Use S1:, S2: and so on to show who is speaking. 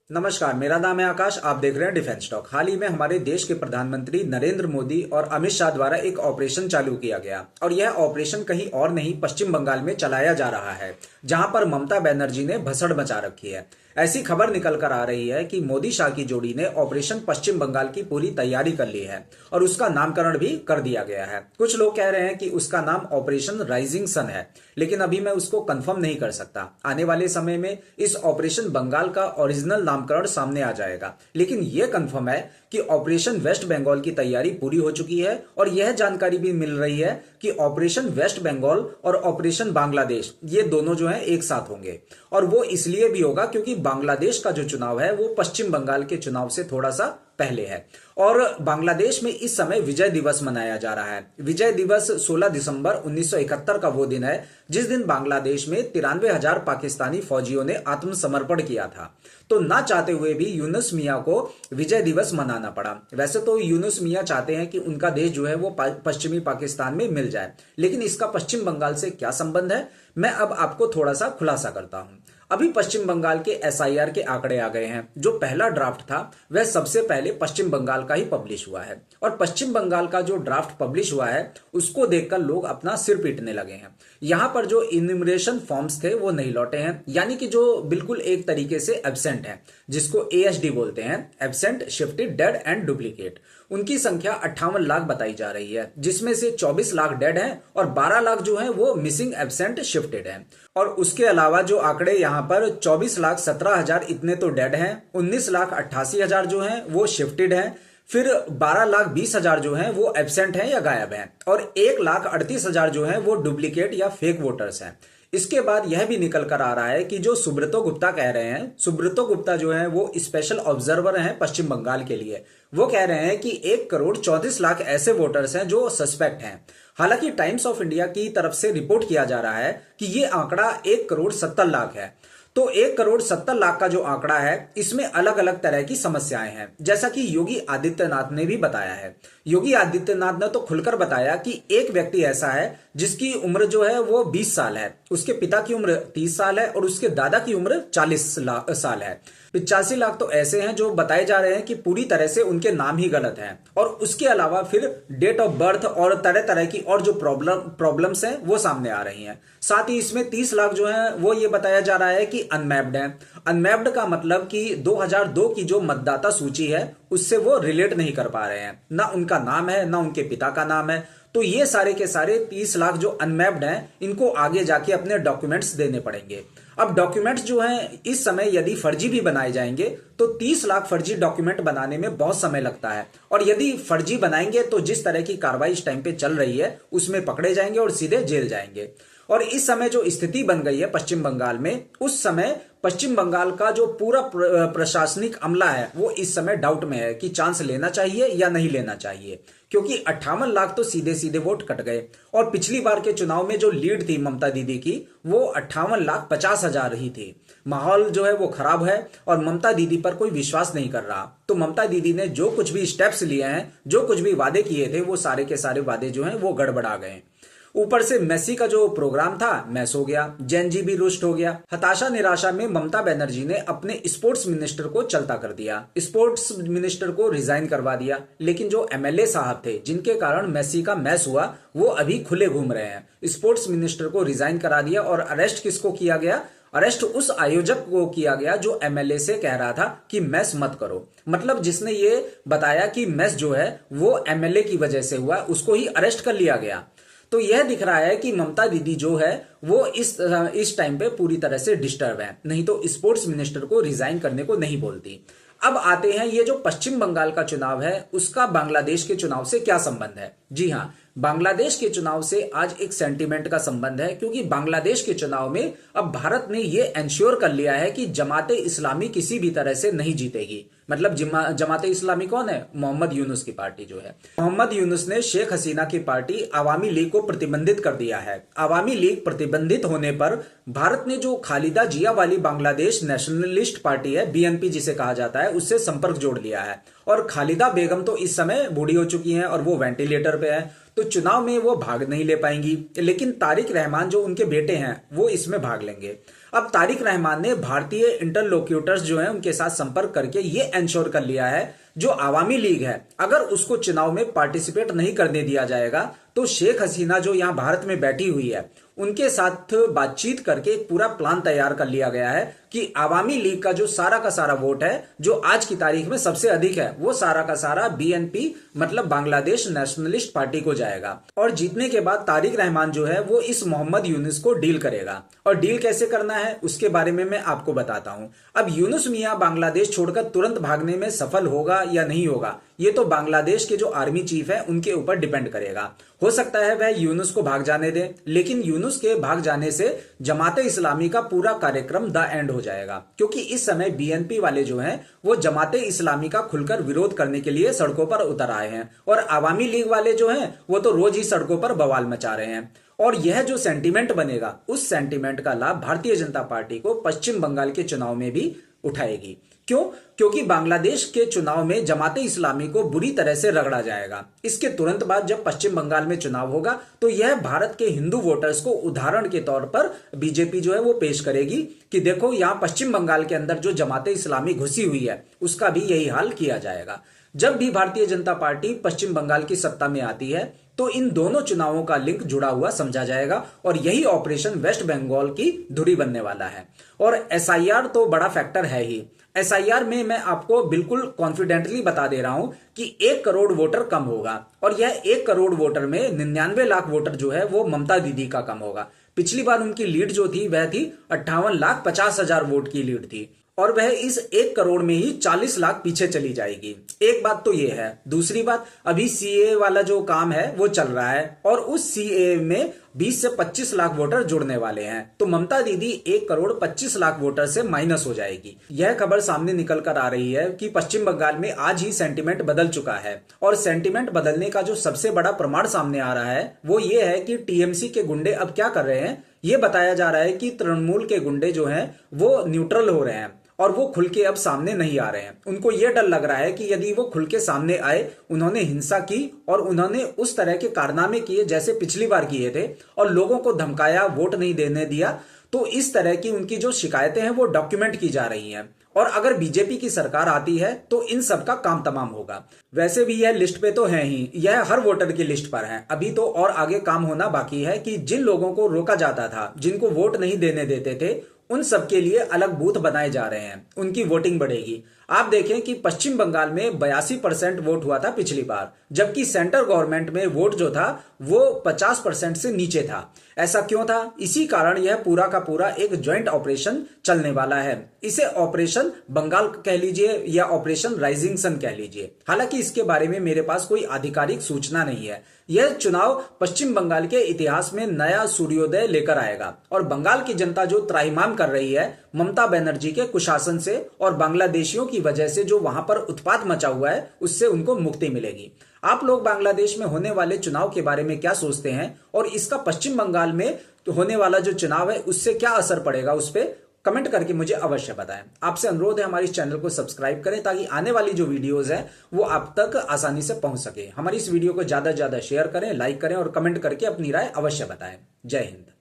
S1: नमस्कार, मेरा नाम है आकाश। आप देख रहे हैं डिफेंस टॉक। हाल ही में हमारे देश के प्रधानमंत्री नरेंद्र मोदी और अमित शाह द्वारा एक ऑपरेशन चालू किया गया और यह ऑपरेशन कहीं और नहीं पश्चिम बंगाल में चलाया जा रहा है, जहां पर ममता बनर्जी ने भसड़ मचा रखी है। ऐसी खबर निकल कर आ रही है कि मोदी शाह की जोड़ी ने ऑपरेशन पश्चिम बंगाल की पूरी तैयारी कर ली है और उसका नामकरण भी कर दिया गया है। कुछ लोग कह रहे हैं कि उसका नाम ऑपरेशन राइजिंग सन है, लेकिन अभी मैं उसको कंफर्म नहीं कर सकता। आने वाले समय में इस ऑपरेशन बंगाल का ओरिजिनल नामकरण सामने आ जाएगा, लेकिन यह कंफर्म है कि ऑपरेशन वेस्ट बंगाल की तैयारी पूरी हो चुकी है और यह जानकारी भी मिल रही है कि ऑपरेशन वेस्ट बंगाल और ऑपरेशन बांग्लादेश ये दोनों जो है एक साथ होंगे। और वो इसलिए भी होगा क्योंकि बांग्लादेश का जो चुनाव है वो पश्चिम बंगाल के चुनाव से थोड़ा सा पहले है और बांग्लादेश में इस समय विजय दिवस मनाया जा रहा है। विजय दिवस 16 दिसंबर 1971 का वो दिन है जिस दिन बांग्लादेश में 93,000 पाकिस्तानी फौजियों ने आत्मसमर्पण किया था। तो ना चाहते हुए भी यूनुस मियां को विजय दिवस मनाना पड़ा। वैसे तो यूनुस मियां चाहते हैं कि उनका देश जो है वो पश्चिमी पाकिस्तान में मिल जाए, लेकिन इसका पश्चिम बंगाल से क्या संबंध है, मैं अब आपको थोड़ा सा खुलासा करता हूं। अभी पश्चिम बंगाल के एसआईआर के आंकड़े आ गए हैं। जो पहला ड्राफ्ट था वह सबसे पहले पश्चिम बंगाल का ही पब्लिश हुआ है और पश्चिम बंगाल का जो ड्राफ्ट पब्लिश हुआ है उसको देखकर लोग अपना सिर पीटने लगे हैं। यहां पर जो इन्यूमरेशन फॉर्म्स थे वो नहीं लौटे हैं, यानी कि जो बिल्कुल एक तरीके से एब्सेंट है, जिसको एएसडी बोलते हैं, absent, shifted, dead and duplicate. उनकी संख्या 58 लाख बताई जा रही है, जिसमें से 24 लाख डेड हैं और 12 लाख जो हैं वो मिसिंग, एब्सेंट, शिफ्टेड हैं। और उसके अलावा जो आंकड़े यहाँ पर 24,17,000 इतने तो डेड हैं, 19,88,000 जो हैं वो शिफ्टेड हैं, फिर 12,20,000 जो हैं वो एब्सेंट हैं या गायब हैं और 1,38,000 जो हैं वो डुप्लीकेट या फेक वोटर्स हैं। इसके बाद यह भी निकल कर आ रहा है कि जो सुब्रतो गुप्ता कह रहे हैं, सुब्रतो गुप्ता जो है वो स्पेशल ऑब्जर्वर हैं पश्चिम बंगाल के लिए। वो कह रहे हैं कि 1,34,00,000 ऐसे वोटर्स हैं जो सस्पेक्ट हैं। हालांकि टाइम्स ऑफ इंडिया की तरफ से रिपोर्ट किया जा रहा है कि ये आंकड़ा 1,70,00,000 है। तो 1,70,00,000 का जो आंकड़ा है इसमें अलग अलग तरह की समस्याएं हैं, जैसा कि योगी आदित्यनाथ ने भी बताया है। योगी आदित्यनाथ ने तो खुलकर बताया कि एक व्यक्ति ऐसा है जिसकी उम्र जो है वो 20 साल है, उसके पिता की उम्र 30 साल है और उसके दादा की उम्र 40 साल है। 85 लाख तो ऐसे हैं जो बताए जा रहे हैं कि पूरी तरह से उनके नाम ही गलत हैं और उसके अलावा फिर डेट ऑफ बर्थ और तरह तरह की और जो प्रॉब्लम्स हैं वो सामने आ रही हैं। साथ ही इसमें 30 लाख जो हैं वो ये बताया जा रहा है कि अनमैप्ड हैं। अनमैप्ड का मतलब कि 2002 की जो मतदाता सूची है उससे वो रिलेट नहीं कर पा रहे हैं, ना उनका नाम है ना उनके पिता का नाम है। तो ये सारे के सारे 30 लाख जो अनमैप्ड हैं इनको आगे जाके अपने डॉक्यूमेंट्स देने पड़ेंगे। अब डॉक्यूमेंट्स जो हैं इस समय यदि फर्जी भी बनाए जाएंगे तो 30 लाख फर्जी डॉक्यूमेंट बनाने में बहुत समय लगता है और यदि फर्जी बनाएंगे तो जिस तरह की कार्रवाई इस टाइम पे चल रही है उसमें पकड़े जाएंगे और सीधे जेल जाएंगे। और इस समय जो स्थिति बन गई है पश्चिम बंगाल में, उस समय पश्चिम बंगाल का जो पूरा प्रशासनिक अमला है वो इस समय डाउट में है कि चांस लेना चाहिए या नहीं लेना चाहिए, क्योंकि 58 लाख तो सीधे सीधे वोट कट गए और पिछली बार के चुनाव में जो लीड थी ममता दीदी की वो 58,50,000 ही थी। माहौल जो है वो खराब है और ममता दीदी पर कोई विश्वास नहीं कर रहा। तो ममता दीदी ने जो कुछ भी स्टेप्स लिए हैं, जो कुछ भी वादे किए थे, वो सारे के सारे वादे जो हैं वो गड़बड़ा गए। ऊपर से मेसी का जो प्रोग्राम था मैस हो गया, जैन जी भी रुष्ट हो गया। हताशा निराशा में ममता बनर्जी ने अपने स्पोर्ट्स मिनिस्टर को चलता कर दिया, स्पोर्ट्स मिनिस्टर को रिजाइन करवा दिया। लेकिन जो एमएलए साहब थे जिनके कारण मेसी का मैस हुआ वो अभी खुले घूम रहे हैं। स्पोर्ट्स मिनिस्टर को रिजाइन करा दिया और अरेस्ट किसको किया गया? अरेस्ट उस आयोजक को किया गया जो एमएलए से कह रहा था कि मैस मत करो। मतलब जिसने ये बताया कि मैस जो है वो एमएलए की वजह से हुआ, उसको ही अरेस्ट कर लिया गया। तो यह दिख रहा है कि ममता दीदी जो है वो इस टाइम पे पूरी तरह से डिस्टर्ब है, नहीं तो स्पोर्ट्स मिनिस्टर को रिजाइन करने को नहीं बोलती। अब आते हैं ये जो पश्चिम बंगाल का चुनाव है उसका बांग्लादेश के चुनाव से क्या संबंध है। जी हाँ, बांग्लादेश के चुनाव से आज एक सेंटीमेंट का संबंध है, क्योंकि बांग्लादेश के चुनाव में अब भारत ने ये एंश्योर कर लिया है कि जमाते इस्लामी किसी भी तरह से नहीं जीतेगी। मतलब जमाते इस्लामी कौन है? मोहम्मद यूनुस की पार्टी जो है। मोहम्मद यूनुस ने शेख हसीना की पार्टी आवामी लीग को प्रतिबंधित कर दिया है। आवामी लीग प्रतिबंधित होने पर भारत ने जो खालिदा जिया वाली बांग्लादेश नेशनलिस्ट पार्टी है, बीएनपी जिसे कहा जाता है, उससे संपर्क जोड़ लिया है। और खालिदा बेगम तो इस समय बूढ़ी हो चुकी हैं और वो वेंटिलेटर पे है, तो चुनाव में वो भाग नहीं ले पाएंगी। लेकिन तारिक रहमान जो उनके बेटे हैं वो इसमें भाग लेंगे। अब तारिक रहमान ने भारतीय इंटरलोक्यूटर्स जो हैं उनके साथ संपर्क करके ये एंश्योर कर लिया है जो आवामी लीग है अगर उसको चुनाव में पार्टिसिपेट नहीं करने दिया जाएगा तो शेख हसीना जो यहां भारत में बैठी हुई है उनके साथ बातचीत करके एक पूरा प्लान तैयार कर लिया गया है कि आवामी लीग का जो सारा वोट है जो आज की तारीख में सबसे अधिक है वो सारा का सारा बीएनपी मतलब बांग्लादेश नेशनलिस्ट पार्टी को जाएगा। और जीतने के बाद तारिक रहमान जो है वो इस मोहम्मद यूनुस को डील करेगा। और डील कैसे करना है उसके बारे में मैं आपको बताता हूं। अब यूनुस मियां बांग्लादेश छोड़कर तुरंत भागने में सफल होगा या नहीं होगा ये तो बांग्लादेश के जो आर्मी चीफ है उनके ऊपर डिपेंड करेगा। हो सकता है वह यूनुस को भाग जाने दे, लेकिन यूनुस के भाग जाने से जमाते इस्लामी का पूरा कार्यक्रम द एंड हो जाएगा, क्योंकि इस समय बीएनपी वाले जो हैं वो जमाते इस्लामी का खुलकर विरोध करने के लिए सड़कों पर उतर आए हैं और आवामी लीग वाले जो हैं वो तो रोज ही सड़कों पर बवाल मचा रहे हैं। और यह जो सेंटीमेंट बनेगा उस सेंटीमेंट का लाभ भारतीय जनता पार्टी को पश्चिम बंगाल के चुनाव में भी उठाएगी। क्यों? क्योंकि बांग्लादेश के चुनाव में जमाते इस्लामी को बुरी तरह से रगड़ा जाएगा। इसके तुरंत बाद जब पश्चिम बंगाल में चुनाव होगा तो यह भारत के हिंदू वोटर्स को उदाहरण के तौर पर बीजेपी जो है वो पेश करेगी कि देखो यहां पश्चिम बंगाल के अंदर जो जमाते इस्लामी घुसी हुई है उसका भी यही हाल किया जाएगा। जब भी भारतीय जनता पार्टी पश्चिम बंगाल की सत्ता में आती है तो इन दोनों चुनावों का लिंक जुड़ा हुआ समझा जाएगा और यही ऑपरेशन वेस्ट बंगाल की धुरी बनने वाला है। और एसआईआर तो बड़ा फैक्टर है ही। एसआईआर में मैं आपको बिल्कुल कॉन्फिडेंटली बता दे रहा हूं कि 1 करोड़ वोटर कम होगा और यह 1 करोड़ वोटर में 99 लाख वोटर जो है वो ममता दीदी का कम होगा। पिछली बार उनकी लीड जो थी वह थी 58,50,000 वोट की लीड थी और वह इस 1 करोड़ में ही 40 लाख पीछे चली जाएगी। एक बात तो ये है। दूसरी बात, अभी सीए वाला जो काम है वो चल रहा है और उस सीए में 20 से 25 लाख वोटर जुड़ने वाले हैं, तो ममता दीदी 1 करोड़ 25 लाख वोटर से माइनस हो जाएगी। यह खबर सामने निकल कर आ रही है कि पश्चिम बंगाल में आज ही सेंटीमेंट बदल चुका है और सेंटीमेंट बदलने का जो सबसे बड़ा प्रमाण सामने आ रहा है वो ये है कि टीएमसी के गुंडे अब क्या कर रहे हैं। ये बताया जा रहा है कि तृणमूल के गुंडे जो हैं वो न्यूट्रल हो रहे हैं और वो खुल के अब सामने नहीं आ रहे हैं। उनको ये डर लग रहा है कि यदि वो खुल के सामने आए, उन्होंने हिंसा की और उन्होंने उस तरह के कारनामे किए जैसे पिछली बार किए थे और लोगों को धमकाया, वोट नहीं देने दिया, तो इस तरह की उनकी जो शिकायतें हैं वो डॉक्यूमेंट की जा रही हैं। और अगर बीजेपी की सरकार आती है तो इन सब का काम तमाम होगा। वैसे भी यह लिस्ट पे तो है ही, यह हर वोटर की लिस्ट पर है। अभी तो और आगे काम होना बाकी है कि जिन लोगों को रोका जाता था, जिनको वोट नहीं देने देते थे, उन सब के लिए अलग बूथ बनाए जा रहे हैं, उनकी वोटिंग बढ़ेगी। आप देखें कि पश्चिम बंगाल में 82% वोट हुआ था पिछली बार, जबकि सेंट्रल गवर्नमेंट में वोट जो था वो 50% से नीचे था। ऐसा क्यों था? इसी कारण यह पूरा का पूरा एक ज्वाइंट ऑपरेशन चलने वाला है। इसे ऑपरेशन बंगाल कह लीजिए या ऑपरेशन राइजिंग सन कह लीजिए। हालांकि इसके बारे में मेरे पास कोई आधिकारिक सूचना नहीं है। यह चुनाव पश्चिम बंगाल के इतिहास में नया सूर्योदय लेकर आएगा और बंगाल की जनता जो त्राहिमाम कर रही है ममता बनर्जी के कुशासन से और बांग्लादेशियों की वजह से जो वहां पर उत्पात मचा हुआ है उससे उनको मुक्ति मिलेगी। आप लोग बांग्लादेश में होने वाले चुनाव के बारे में क्या सोचते हैं और इसका पश्चिम बंगाल में होने वाला जो चुनाव है उससे क्या असर पड़ेगा, उस पर कमेंट करके मुझे अवश्य बताएं। आपसे अनुरोध है हमारे इस चैनल को सब्सक्राइब करें ताकि आने वाली जो वीडियोस है वो आप तक आसानी से पहुंच सके। हमारी इस वीडियो को ज्यादा से ज्यादा शेयर करें, लाइक करें और कमेंट करके अपनी राय अवश्य बताएं। जय हिंद।